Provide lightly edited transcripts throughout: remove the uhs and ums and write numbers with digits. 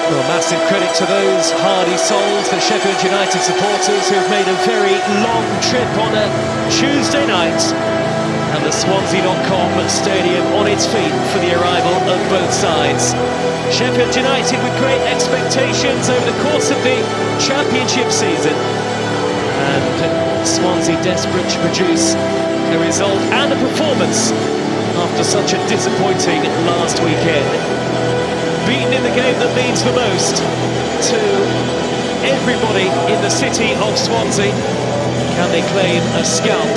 Well, massive credit to those hardy souls, the Sheffield United supporters who have made a very long trip on a Tuesday night, and the Swansea.com stadium on its feet for the arrival of both sides. Sheffield United with great expectations over the course of the Championship season, and Swansea desperate to produce a result and a performance after such a disappointing last weekend. Beaten in the game that means the most to everybody in the city of Swansea. Can they claim a scalp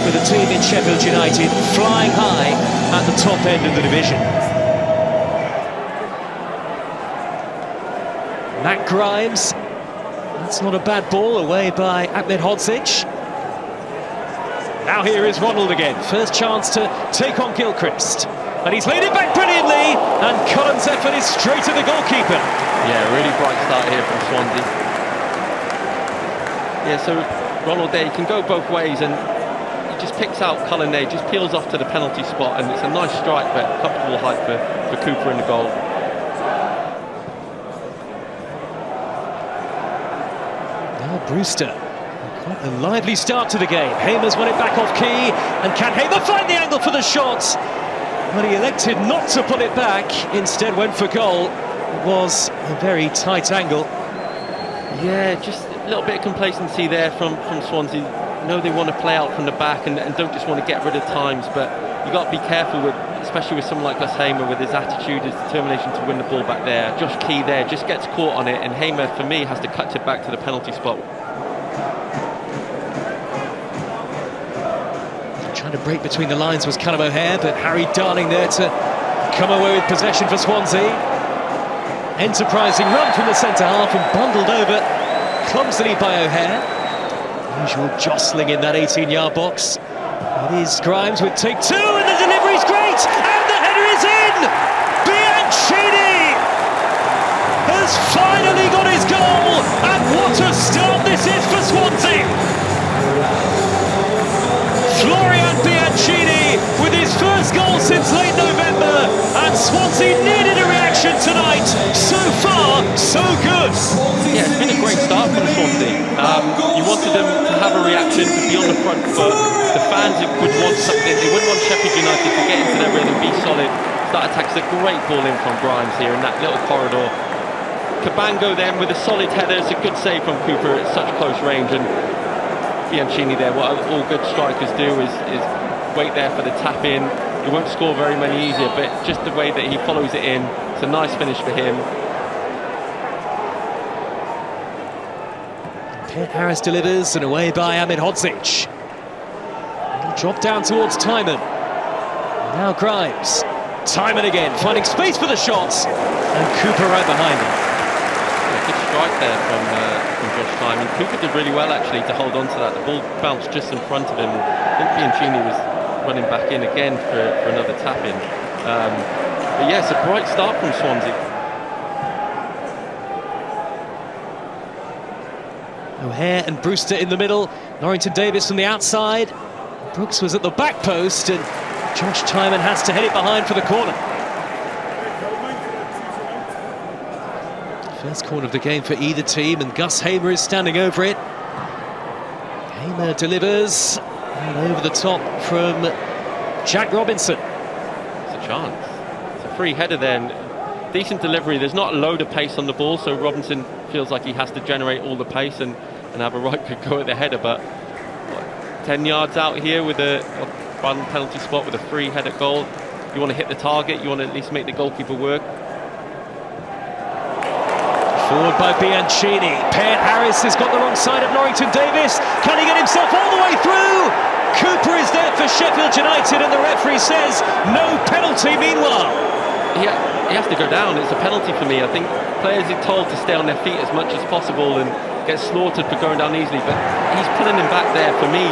with a team in Sheffield United flying high at the top end of the division? Matt Grimes, that's not a bad ball, away by Ahmedhodzic. Now here is Ronald again, first chance to take on Gilchrist. And he's laid it back brilliantly, and Cullen's effort is straight at the goalkeeper. Yeah, really bright start here from Swansea. Yeah, so Ronald there, he can go both ways, and he just picks out Cullen there, just peels off to the penalty spot, and it's a nice strike, but comfortable height for Cooper in the goal. Now Brewster, quite a lively start to the game. Hamer's won it back off key, and can Hamer find the angle for the shot? But he elected not to pull it back, instead went for goal. It was a very tight angle. Yeah, just a little bit of complacency there from Swansea. Know they want to play out from the back and don't just want to get rid of times, but you got to be careful with, especially with someone like Gus Hamer, with his attitude, his determination to win the ball back there. Josh Key there just gets caught on it, and Hamer, for me, has to cut it back to the penalty spot. Trying to break between the lines was Callum O'Hare, but Harry Darling there to come away with possession for Swansea. Enterprising run from the centre half and bundled over clumsily by O'Hare. Usual jostling in that 18-yard box. It is Grimes with take two, and the delivery's great, and the header is in! Bianchini has finally got his goal, and what a start this is for Swansea! Florian Bianchini with his first goal since late November, and Swansea needed a reaction tonight. So far, so good. Yeah, it's been a great start from Swansea. You wanted them to have a reaction, to be on the front foot. The fans would want something. They wouldn't want Sheffield United to get into their rhythm, be solid, start attacks. A great ball in from Grimes here in that little corridor. Cabango then with a solid header. It's a good save from Cooper at such close range, and Bianchini there, what all good strikers do is wait there for the tap in. He won't score very many easier, but just the way that he follows it in, it's a nice finish for him. Pet Harris delivers, and away by Ahmedhodzic. Drop down towards Timon. Now Grimes. Timon again, finding space for the shots, and Cooper right behind him. Good strike there from Josh Timon. Cooper did really well actually to hold on to that. The ball bounced just in front of him. I think Bianchini was running back in again for another tap in. But yeah, it's a bright start from Swansea. O'Hare and Brewster in the middle. Norrington Davis from the outside. Brooks was at the back post, and Josh Timon has to head it behind for the corner. First corner of the game for either team, and Gus Hamer is standing over it. Hamer delivers, and over the top from Jack Robinson. It's a chance. It's a free header then. Decent delivery. There's not a load of pace on the ball, so Robinson feels like he has to generate all the pace and have a right good go at the header. But 10 yards out here with a one penalty spot with a free header goal. You want to hit the target. You want to at least make the goalkeeper work. Forward by Bianchini. Pet Harris has got the wrong side of Norrington Davis. Can he get himself all the way through? Cooper is there for Sheffield United, and the referee says no penalty meanwhile. He has to go down. It's a penalty for me. I think players are told to stay on their feet as much as possible and get slaughtered for going down easily, but he's pulling him back there. For me,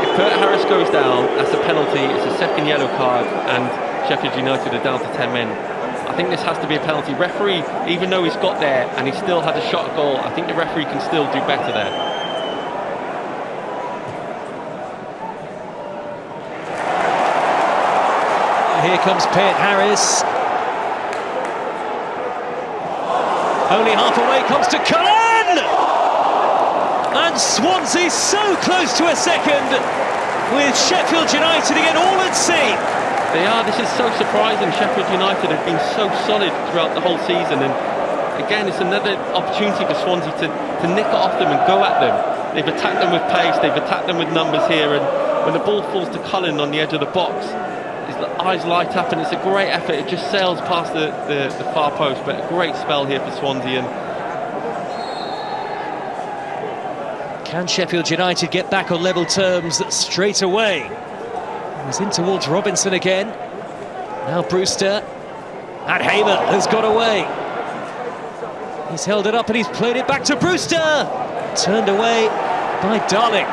if Pet Harris goes down, that's a penalty. It's a second yellow card, and Sheffield United are down to 10 men. I think this has to be a penalty. Referee, even though he's got there and he still had a shot at goal, I think the referee can still do better there. Here comes Pet Harris. Only half away comes to Cullen! And Swansea so close to a second, with Sheffield United again all at sea. They are. This is so surprising. Sheffield United have been so solid throughout the whole season, and again, it's another opportunity for Swansea to nick it off them and go at them. They've attacked them with pace, they've attacked them with numbers here, and when the ball falls to Cullen on the edge of the box, his eyes light up, and it's a great effort. It just sails past the far post, but a great spell here for Swansea. And can Sheffield United get back on level terms straight away? He's in towards Robinson again. Now Brewster. And Hamer has got away. He's held it up and he's played it back to Brewster. Turned away by Darling.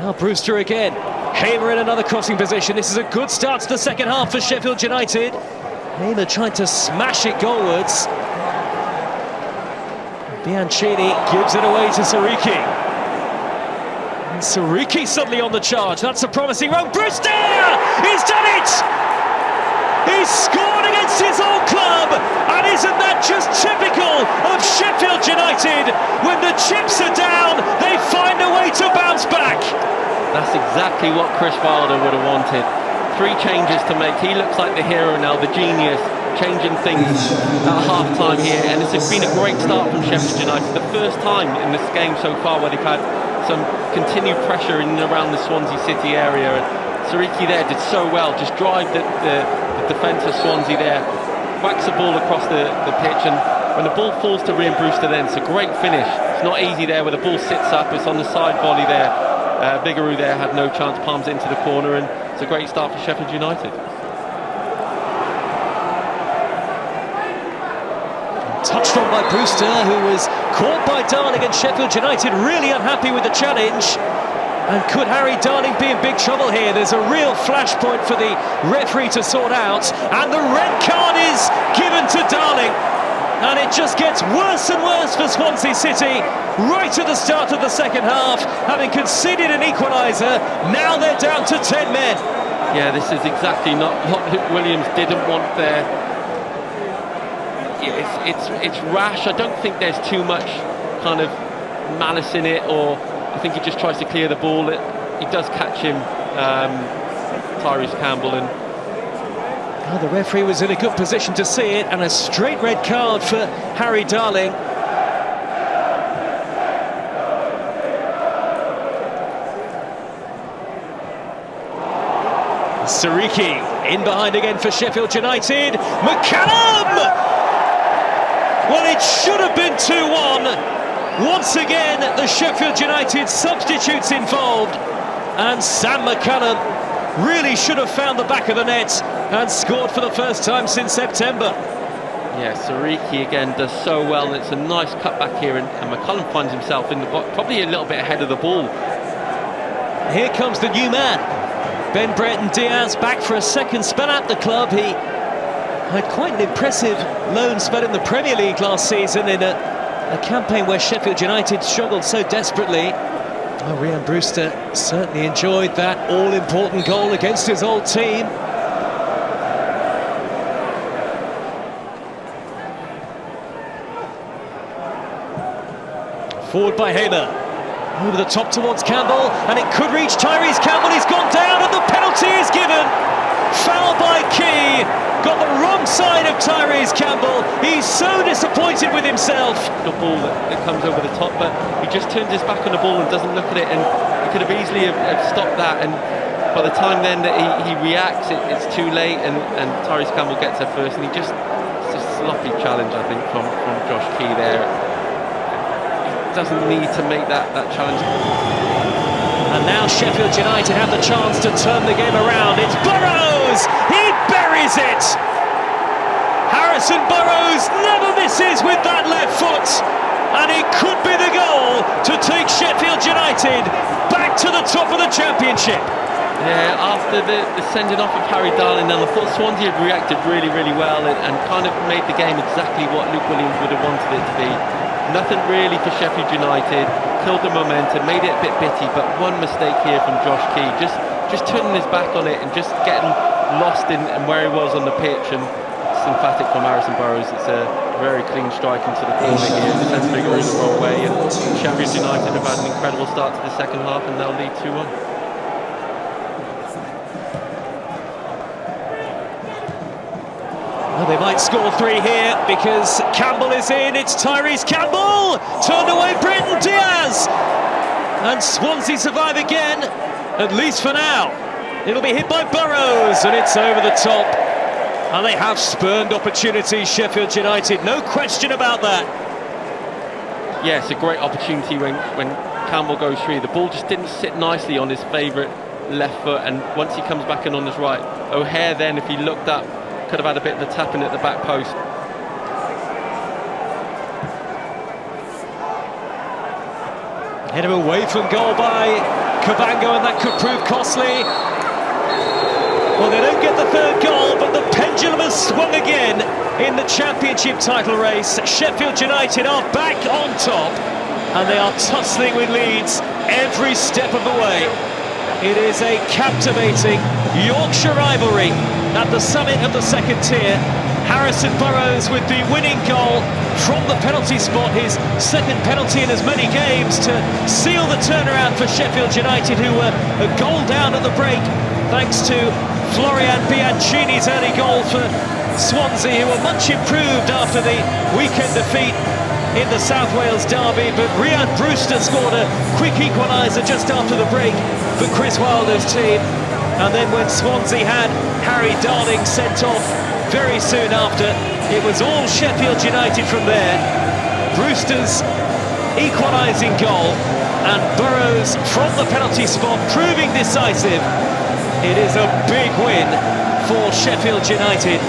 Now Brewster again. Hamer in another crossing position. This is a good start to the second half for Sheffield United. Hamer trying to smash it goalwards. Bianchini gives it away to Sariki. And Sariki suddenly on the charge. That's a promising run. Brewster! He's done it! He's scored against his old club! And isn't that just typical of Sheffield United? When the chips are down, they find a way to bounce back. that's exactly what Chris Wilder would have wanted. 3 changes to make. He looks like the hero now, the genius, changing things at half-time here, and it's been a great start from Sheffield United. The first time in this game so far where they've had some continued pressure in and around the Swansea City area, and Sariki there did so well, just drive the defence of Swansea there, whacks the ball across the pitch, and when the ball falls to Ryan Brewster then, it's a great finish. It's not easy there where the ball sits up, it's on the side volley there. Vigouroux there had no chance, palms it into the corner, and it's a great start for Sheffield United. Touched on by Brewster, who was caught by Darling, and Sheffield United really unhappy with the challenge. And could Harry Darling be in big trouble here? There's a real flashpoint for the referee to sort out, and the red card is given to Darling. And it just gets worse and worse for Swansea City right at the start of the second half, having conceded an equaliser. Now they're down to 10 men. Yeah, this is exactly not what Luke Williams didn't want there. It's rash. I don't think there's too much kind of malice in it, or I think he just tries to clear the ball. He does catch him, Tyrese Campbell, and well, the referee was in a good position to see it, and a straight red card for Harry Darling. Sariki in behind again for Sheffield United. McCallum! Well, it should have been 2-1. Once again, the Sheffield United substitutes involved, and Sam McCallum really should have found the back of the net and scored for the first time since September. Yeah, Sariki again does so well, and it's a nice cutback here, and McCallum finds himself in the box, probably a little bit ahead of the ball. Here comes the new man, Ben Brereton Diaz, back for a second spell at the club. He had quite an impressive loan spell in the Premier League last season in a campaign where Sheffield United struggled so desperately. Oh, Ryan Brewster certainly enjoyed that all-important goal against his old team. Forward by Hamer. Over the top towards Campbell, and it could reach Tyrese Campbell. He's gone down, and the penalty is given. Foul by Key. Got the wrong side of Tyrese Campbell. He's so disappointed with himself. The ball that comes over the top, but he just turns his back on the ball and doesn't look at it, and he could have easily have stopped that, and by the time then that he reacts, it's too late, and Tyrese Campbell gets there first, and it's a sloppy challenge, I think, from Josh Key there. He doesn't need to make that challenge. And now Sheffield United have the chance to turn the game around. It's Burrows! He buries it! Harrison Burrows never misses with that left foot, and it could be the goal to take Sheffield United back to the top of the Championship. Yeah, after the sending off of Harry Darling, I thought Swansea had reacted really, really well, and kind of made the game exactly what Luke Williams would have wanted it to be. Nothing really for Sheffield United, killed the momentum, made it a bit bitty, but one mistake here from Josh Key, just turning his back on it and just getting lost in where he was on the pitch, and emphatic from Harrison Burrows. It's a very clean strike into the corner here. The defence figure in the wrong way, and Sheffield United have had an incredible start to the second half, and they'll lead 2-1. Well, they might score 3 here because Campbell is in. It's Tyrese Campbell! Turned away Brenton Diaz! And Swansea survive again, at least for now. It'll be hit by Burrows, and it's over the top. And they have spurned opportunities, Sheffield United, no question about that. Yeah, it's a great opportunity when Campbell goes free. The ball just didn't sit nicely on his favourite left foot, and once he comes back in on his right, O'Hare then, if he looked up, could have had a bit of a tapping at the back post. Headed away from goal by Cabango, and that could prove costly. Well, they don't get the third goal, but the pendulum has swung again in the Championship title race. Sheffield United are back on top, and they are tussling with Leeds every step of the way. It is a captivating Yorkshire rivalry at the summit of the second tier. Harrison Burrows with the winning goal from the penalty spot, his second penalty in as many games, to seal the turnaround for Sheffield United, who were a goal down at the break, thanks to Florian Bianchini's early goal for Swansea, who were much improved after the weekend defeat in the South Wales derby. But Rhian Brewster scored a quick equaliser just after the break for Chris Wilder's team. And then when Swansea had Harry Darling sent off very soon after, it was all Sheffield United from there. Brewster's equalising goal and Burrows from the penalty spot proving decisive. It is a big win for Sheffield United.